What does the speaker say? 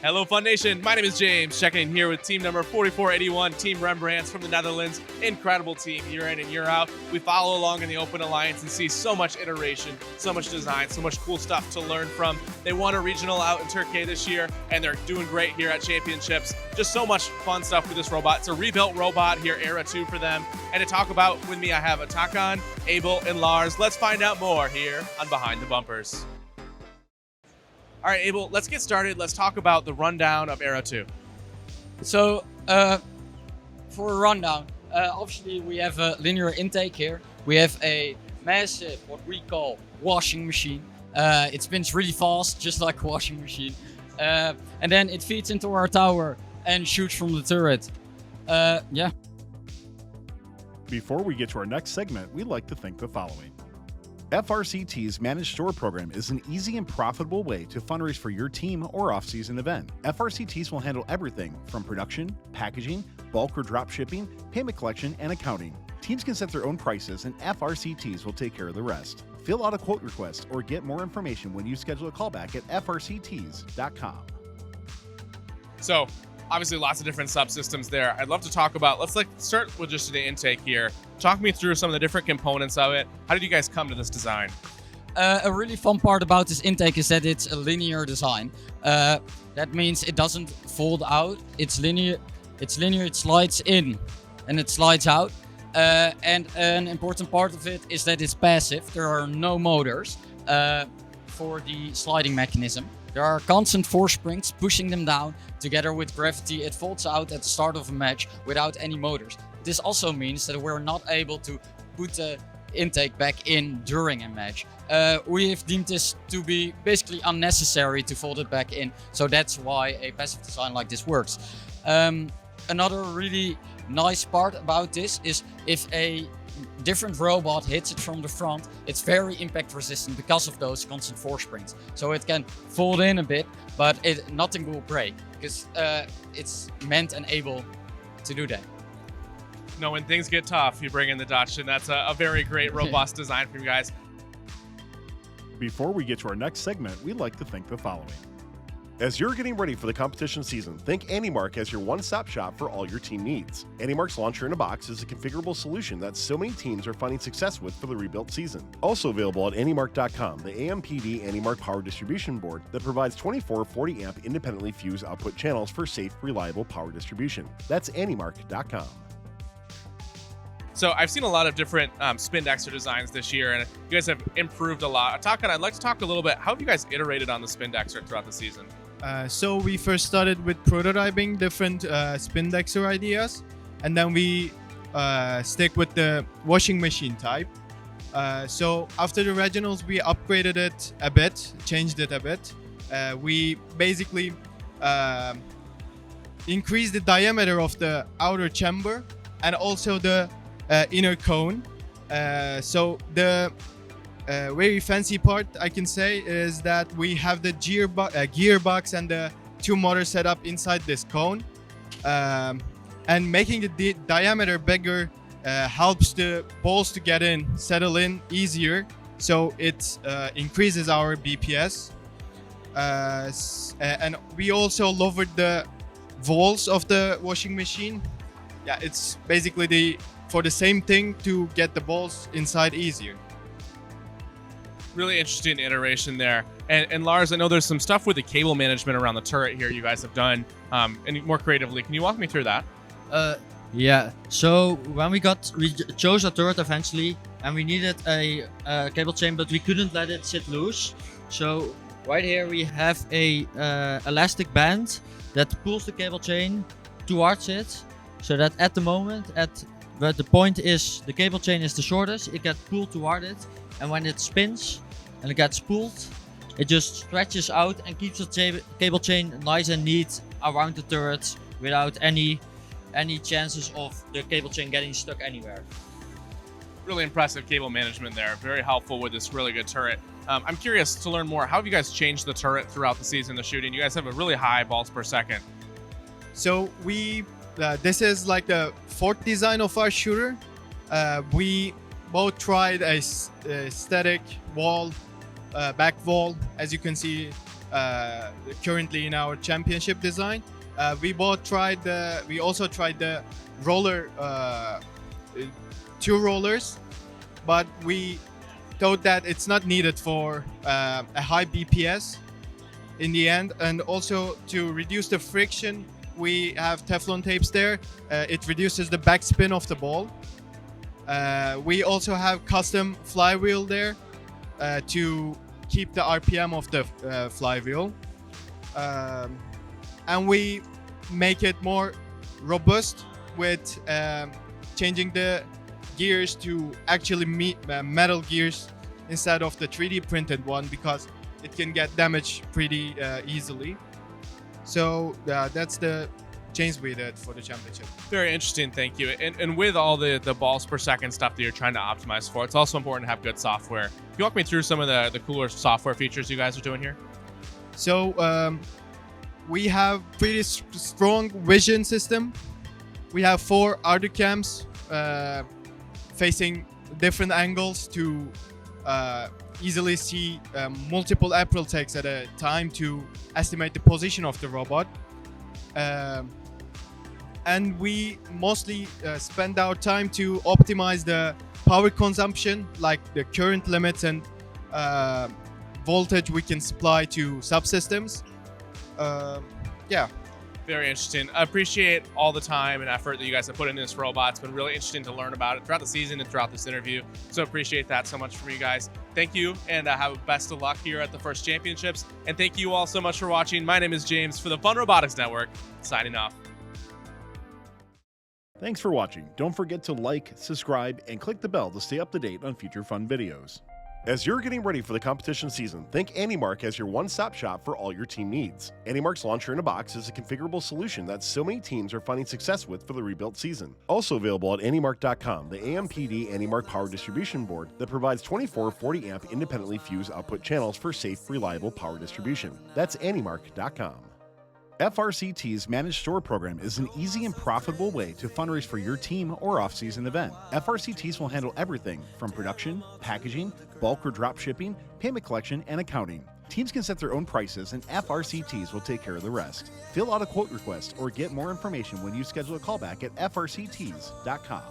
Hello, Fun Nation. My name is James, checking in here with team number 4481, Team Rembrandts from the Netherlands. Incredible team year in and year out. We follow along in the Open Alliance and see so much iteration, so much design, so much cool stuff to learn from. They won a regional out in Turkey this year, and they're doing great here at championships. Just so much fun stuff with this robot. It's a rebuilt robot here, Era 2 for them. And to talk about with me, I have Atakan, Abel, and Lars. Let's find out more here on Behind the Bumpers. All right, Abel, let's get started. Let's talk about the rundown of Era 2. So, for a rundown, obviously we have a linear intake here. We have a massive, what we call washing machine. It spins really fast, just like a washing machine. And then it feeds into our tower and shoots from the turret. Yeah. Before we get to our next segment, we'd like to thank the following. FRCT's Managed Store Program is an easy and profitable way to fundraise for your team or off-season event. FRCTs will handle everything from production, packaging, bulk or drop shipping, payment collection, and accounting. Teams can set their own prices and FRCTs will take care of the rest. Fill out a quote request or get more information when you schedule a callback at frcts.com. So, obviously lots of different subsystems there. I'd love to talk about, let's start with just the intake here. Talk me through some of the different components of it. How did you guys come to this design? A really fun part about this intake is that it's a linear design. That means it doesn't fold out. It's linear. It slides in and it slides out. And an important part of it is that it's passive. There are no motors for the sliding mechanism. There are constant force springs pushing them down. Together with gravity, it folds out at the start of a match without any motors. This also means that we're not able to put the intake back in during a match. We have deemed this to be basically unnecessary to fold it back in, so that's why a passive design like this works. Another really nice part about this is if a different robot hits it from the front, it's very impact resistant because of those constant force springs. So it can fold in a bit, but nothing will break because it's meant and able to do that. No, when things get tough, you bring in the Dutch, and that's a very great, robust design for you guys. Before we get to our next segment, we'd like to thank the following. As you're getting ready for the competition season, think AndyMark as your one-stop shop for all your team needs. AndyMark's Launcher in a Box is a configurable solution that so many teams are finding success with for the rebuilt season. Also available at AndyMark.com, the AMPD AndyMark power distribution board that provides 24 40-amp independently fused output channels for safe, reliable power distribution. That's AndyMark.com. So I've seen a lot of different spindexer designs this year, and you guys have improved a lot. Atakan, I'd like to talk a little bit, how have you guys iterated on the spindexer throughout the season? So we first started with prototyping different spindexer ideas, and then we stick with the washing machine type. So after the regionals, we upgraded it a bit, changed it a bit. We basically increased the diameter of the outer chamber and also the inner cone. So the very fancy part I can say is that we have the gearbox and the two motors set up inside this cone, and making the diameter bigger helps the balls to get in, settle in easier, so it increases our BPS. And we also lowered the walls of the washing machine. Yeah, it's basically for the same thing to get the balls inside easier. Really interesting iteration there. And Lars, I know there's some stuff with the cable management around the turret here you guys have done, and more creatively. Can you walk me through that? Yeah. So when we chose a turret eventually, and we needed a cable chain, but we couldn't let it sit loose. So right here we have a elastic band that pulls the cable chain towards it, so that at the moment, where the point is, the cable chain is the shortest, it gets pulled toward it, and when it spins and it gets pulled, it just stretches out and keeps the cable chain nice and neat around the turret without any chances of the cable chain getting stuck anywhere. Really impressive cable management there. Very helpful with this really good turret. I'm curious to learn more. How have you guys changed the turret throughout the season, the shooting? You guys have a really high balls per second. So this is like the fourth design of our shooter. We both tried a static wall, back wall. As you can see, currently in our championship design. We also tried the roller, 2 rollers, but we thought that it's not needed for a high BPS in the end. And also to reduce the friction, we have Teflon tapes there. It reduces the backspin of the ball. We also have custom flywheel there to keep the RPM of the flywheel. And we make it more robust with changing the gears to actually metal gears instead of the 3D printed one, because it can get damaged pretty easily. So that's the change we did for the championship. Very interesting, thank you. And with all the balls per second stuff that you're trying to optimize for, it's also important to have good software. Can you walk me through some of the cooler software features you guys are doing here? So we have pretty strong vision system. We have 4 audio cams facing different angles to easily see multiple April tags at a time to estimate the position of the robot. And we mostly spend our time to optimize the power consumption, like the current limits and voltage we can supply to subsystems. Yeah. Very interesting. I appreciate all the time and effort that you guys have put into this robot. It's been really interesting to learn about it throughout the season and throughout this interview. So appreciate that so much from you guys. Thank you, and have best of luck here at the first championships. And thank you all so much for watching. My name is James for the Fun Robotics Network, signing off. Thanks for watching. Don't forget to like, subscribe, and click the bell to stay up to date on future fun videos. As you're getting ready for the competition season, think AnyMark as your one-stop shop for all your team needs. AnyMark's Launcher in a Box is a configurable solution that so many teams are finding success with for the rebuilt season. Also available at anymark.com, the AMPD AnyMark Power Distribution Board that provides 24 40-amp independently fused output channels for safe, reliable power distribution. That's anymark.com. FRCT's Managed Store Program is an easy and profitable way to fundraise for your team or off-season event. FRCTs will handle everything from production, packaging, bulk or drop shipping, payment collection, and accounting. Teams can set their own prices, and FRCTs will take care of the rest. Fill out a quote request or get more information when you schedule a callback at frcts.com.